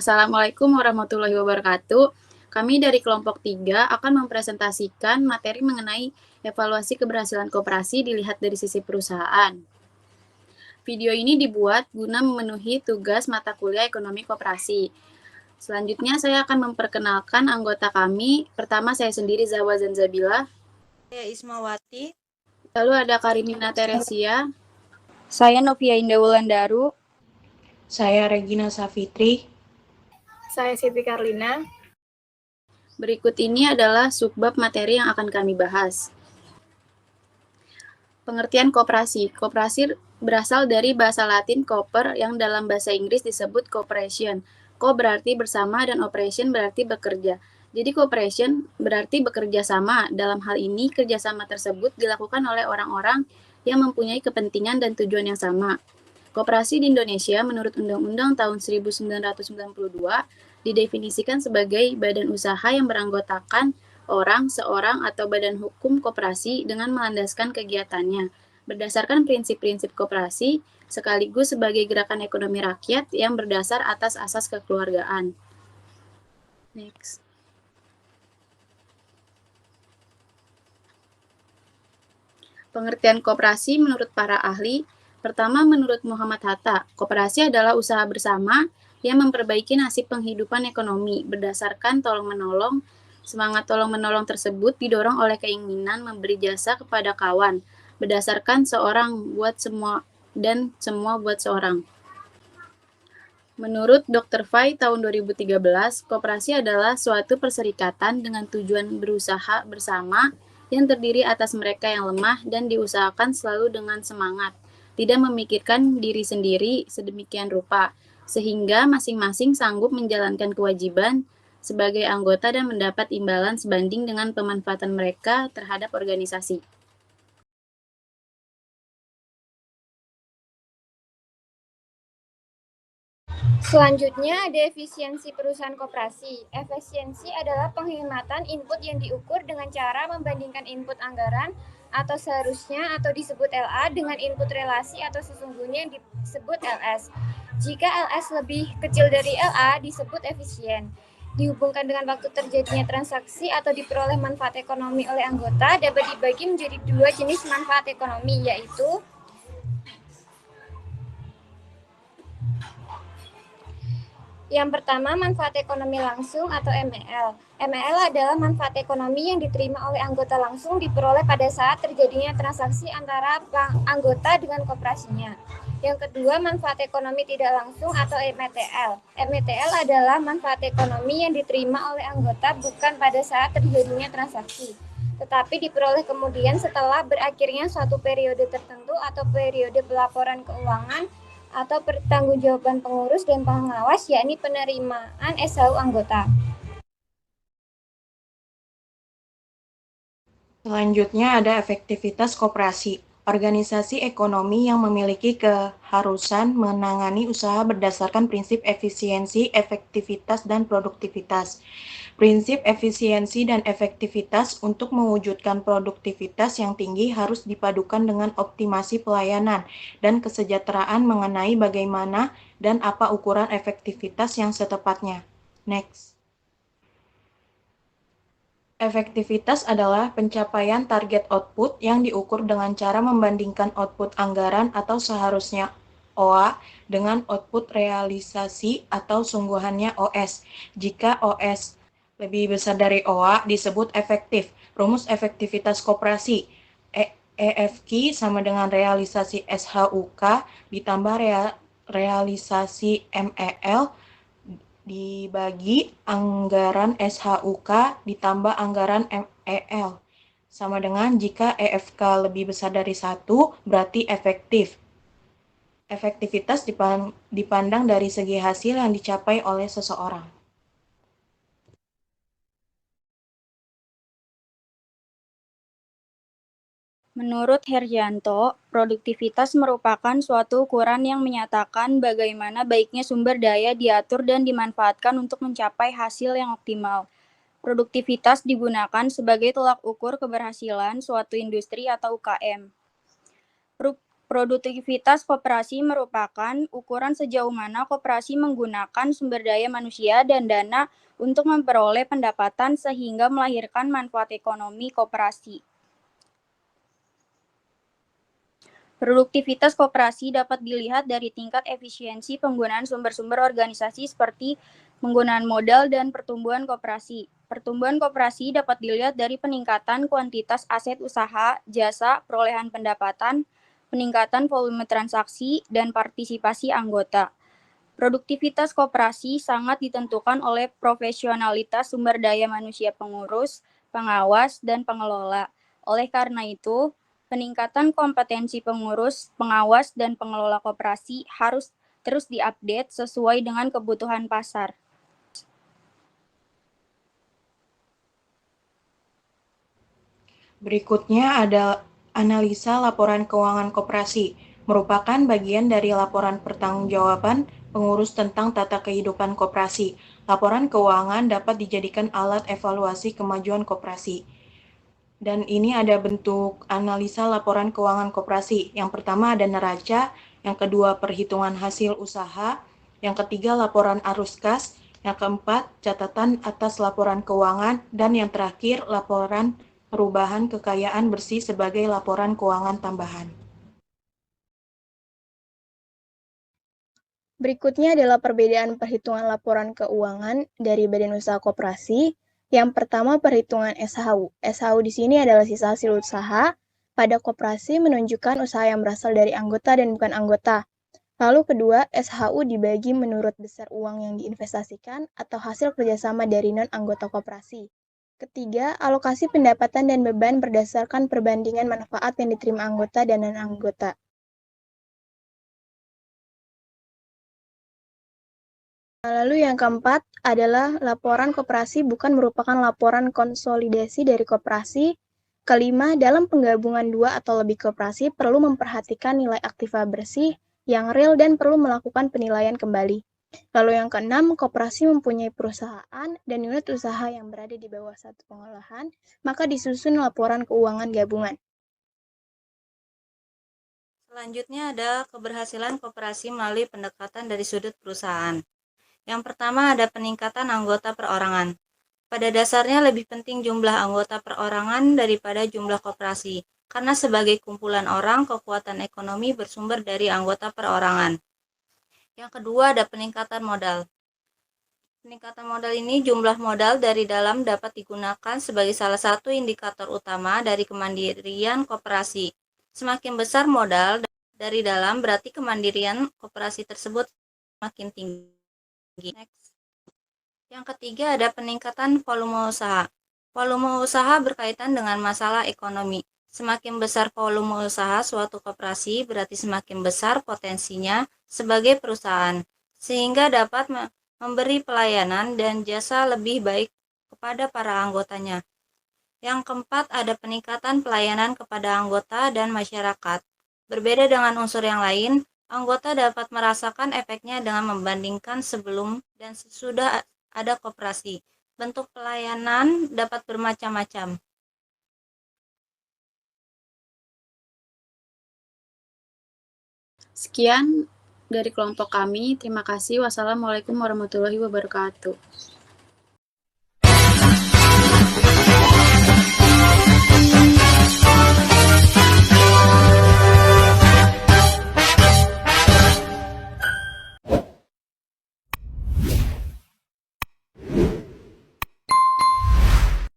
Assalamualaikum warahmatullahi wabarakatuh. Kami dari kelompok 3 akan mempresentasikan materi mengenai evaluasi keberhasilan koperasi dilihat dari sisi perusahaan. Video ini dibuat guna memenuhi tugas mata kuliah ekonomi koperasi. Selanjutnya saya akan memperkenalkan anggota kami. Pertama saya sendiri Zawa Zanzabila. Saya Ismawati. Lalu ada Karimina Teresia. Saya Novia Indah Wulandaru. Saya Regina Safitri. Saya Siti Karlina. Berikut ini adalah subbab materi yang akan kami bahas. Pengertian koperasi. Koperasi berasal dari bahasa Latin cooper yang dalam bahasa Inggris disebut cooperation. Co berarti bersama dan operation berarti bekerja. Jadi cooperation berarti bekerja sama. Dalam hal ini kerjasama tersebut dilakukan oleh orang-orang yang mempunyai kepentingan dan tujuan yang sama. Koperasi di Indonesia menurut Undang-Undang tahun 1992 didefinisikan sebagai badan usaha yang beranggotakan orang, seorang, atau badan hukum koperasi dengan melandaskan kegiatannya berdasarkan prinsip-prinsip koperasi sekaligus sebagai gerakan ekonomi rakyat yang berdasar atas asas kekeluargaan. Next. Pengertian koperasi menurut para ahli. Pertama, menurut Muhammad Hatta, koperasi adalah usaha bersama yang memperbaiki nasib penghidupan ekonomi berdasarkan tolong-menolong. Semangat tolong-menolong tersebut didorong oleh keinginan memberi jasa kepada kawan, berdasarkan seorang buat semua dan semua buat seorang. Menurut Dr. Fay tahun 2013, koperasi adalah suatu perserikatan dengan tujuan berusaha bersama yang terdiri atas mereka yang lemah dan diusahakan selalu dengan semangat, tidak memikirkan diri sendiri sedemikian rupa, sehingga masing-masing sanggup menjalankan kewajiban sebagai anggota dan mendapat imbalan sebanding dengan pemanfaatan mereka terhadap organisasi. Selanjutnya ada efisiensi perusahaan koperasi. Efisiensi adalah penghematan input yang diukur dengan cara membandingkan input anggaran atau seharusnya atau disebut LA dengan input relasi atau sesungguhnya yang disebut LS. Jika LS lebih kecil dari LA disebut efisien. Dihubungkan dengan waktu terjadinya transaksi atau diperoleh manfaat ekonomi oleh anggota dapat dibagi menjadi dua jenis manfaat ekonomi, yaitu yang pertama, manfaat ekonomi langsung atau MEL. MEL adalah manfaat ekonomi yang diterima oleh anggota langsung diperoleh pada saat terjadinya transaksi antara anggota dengan koperasinya. Yang kedua, manfaat ekonomi tidak langsung atau METL. METL adalah manfaat ekonomi yang diterima oleh anggota bukan pada saat terjadinya transaksi, tetapi diperoleh kemudian setelah berakhirnya suatu periode tertentu atau periode pelaporan keuangan atau pertanggungjawaban pengurus dan pengawas, yakni penerimaan SHU anggota. Selanjutnya ada efektivitas koperasi. Organisasi ekonomi yang memiliki keharusan menangani usaha berdasarkan prinsip efisiensi, efektivitas, dan produktivitas. Prinsip efisiensi dan efektivitas untuk mewujudkan produktivitas yang tinggi harus dipadukan dengan optimasi pelayanan dan kesejahteraan mengenai bagaimana dan apa ukuran efektivitas yang setepatnya. Next. Efektivitas adalah pencapaian target output yang diukur dengan cara membandingkan output anggaran atau seharusnya OA dengan output realisasi atau sungguhannya OS. Jika OS lebih besar dari OA disebut efektif. Rumus efektivitas koperasi EFQ sama dengan realisasi SHUK ditambah realisasi MEL dibagi anggaran SHUK ditambah anggaran MEL. Sama dengan jika EFK lebih besar dari 1 berarti efektif. Efektivitas dipandang dari segi hasil yang dicapai oleh seseorang. Menurut Heryanto, produktivitas merupakan suatu ukuran yang menyatakan bagaimana baiknya sumber daya diatur dan dimanfaatkan untuk mencapai hasil yang optimal. Produktivitas digunakan sebagai tolak ukur keberhasilan suatu industri atau UKM. Produktivitas koperasi merupakan ukuran sejauh mana koperasi menggunakan sumber daya manusia dan dana untuk memperoleh pendapatan sehingga melahirkan manfaat ekonomi koperasi. Produktivitas koperasi dapat dilihat dari tingkat efisiensi penggunaan sumber-sumber organisasi seperti penggunaan modal dan pertumbuhan koperasi. Pertumbuhan koperasi dapat dilihat dari peningkatan kuantitas aset usaha, jasa, perolehan pendapatan, peningkatan volume transaksi, dan partisipasi anggota. Produktivitas koperasi sangat ditentukan oleh profesionalitas sumber daya manusia pengurus, pengawas, dan pengelola. Oleh karena itu, peningkatan kompetensi pengurus, pengawas, dan pengelola koperasi harus terus diupdate sesuai dengan kebutuhan pasar. Berikutnya ada analisa laporan keuangan koperasi, merupakan bagian dari laporan pertanggungjawaban pengurus tentang tata kehidupan koperasi. Laporan keuangan dapat dijadikan alat evaluasi kemajuan koperasi. Dan ini ada bentuk analisa laporan keuangan koperasi. Yang pertama ada neraca, yang kedua perhitungan hasil usaha, yang ketiga laporan arus kas, yang keempat catatan atas laporan keuangan, dan yang terakhir laporan perubahan kekayaan bersih sebagai laporan keuangan tambahan. Berikutnya adalah perbedaan perhitungan laporan keuangan dari badan usaha koperasi. Yang pertama perhitungan SHU. SHU di sini adalah sisa hasil usaha. Pada koperasi menunjukkan usaha yang berasal dari anggota dan bukan anggota. Lalu kedua, SHU dibagi menurut besar uang yang diinvestasikan atau hasil kerjasama dari non-anggota koperasi. Ketiga, alokasi pendapatan dan beban berdasarkan perbandingan manfaat yang diterima anggota dan non-anggota. Lalu yang keempat adalah laporan koperasi bukan merupakan laporan konsolidasi dari koperasi. Kelima, dalam penggabungan dua atau lebih koperasi perlu memperhatikan nilai aktiva bersih yang real dan perlu melakukan penilaian kembali. Lalu yang keenam, koperasi mempunyai perusahaan dan unit usaha yang berada di bawah satu pengolahan, maka disusun laporan keuangan gabungan. Selanjutnya ada keberhasilan koperasi melalui pendekatan dari sudut perusahaan. Yang pertama ada peningkatan anggota perorangan. Pada dasarnya lebih penting jumlah anggota perorangan daripada jumlah koperasi, karena sebagai kumpulan orang, kekuatan ekonomi bersumber dari anggota perorangan. Yang kedua ada peningkatan modal. Peningkatan modal ini jumlah modal dari dalam dapat digunakan sebagai salah satu indikator utama dari kemandirian koperasi. Semakin besar modal dari dalam berarti kemandirian koperasi tersebut semakin tinggi. Next. Yang ketiga ada peningkatan volume usaha. Volume usaha berkaitan dengan masalah ekonomi. Semakin besar volume usaha suatu koperasi berarti semakin besar potensinya sebagai perusahaan, sehingga dapat memberi pelayanan dan jasa lebih baik kepada para anggotanya. Yang keempat ada peningkatan pelayanan kepada anggota dan masyarakat. Berbeda dengan unsur yang lain, anggota dapat merasakan efeknya dengan membandingkan sebelum dan sesudah ada koperasi. Bentuk pelayanan dapat bermacam-macam. Sekian dari kelompok kami. Terima kasih. Wassalamualaikum warahmatullahi wabarakatuh.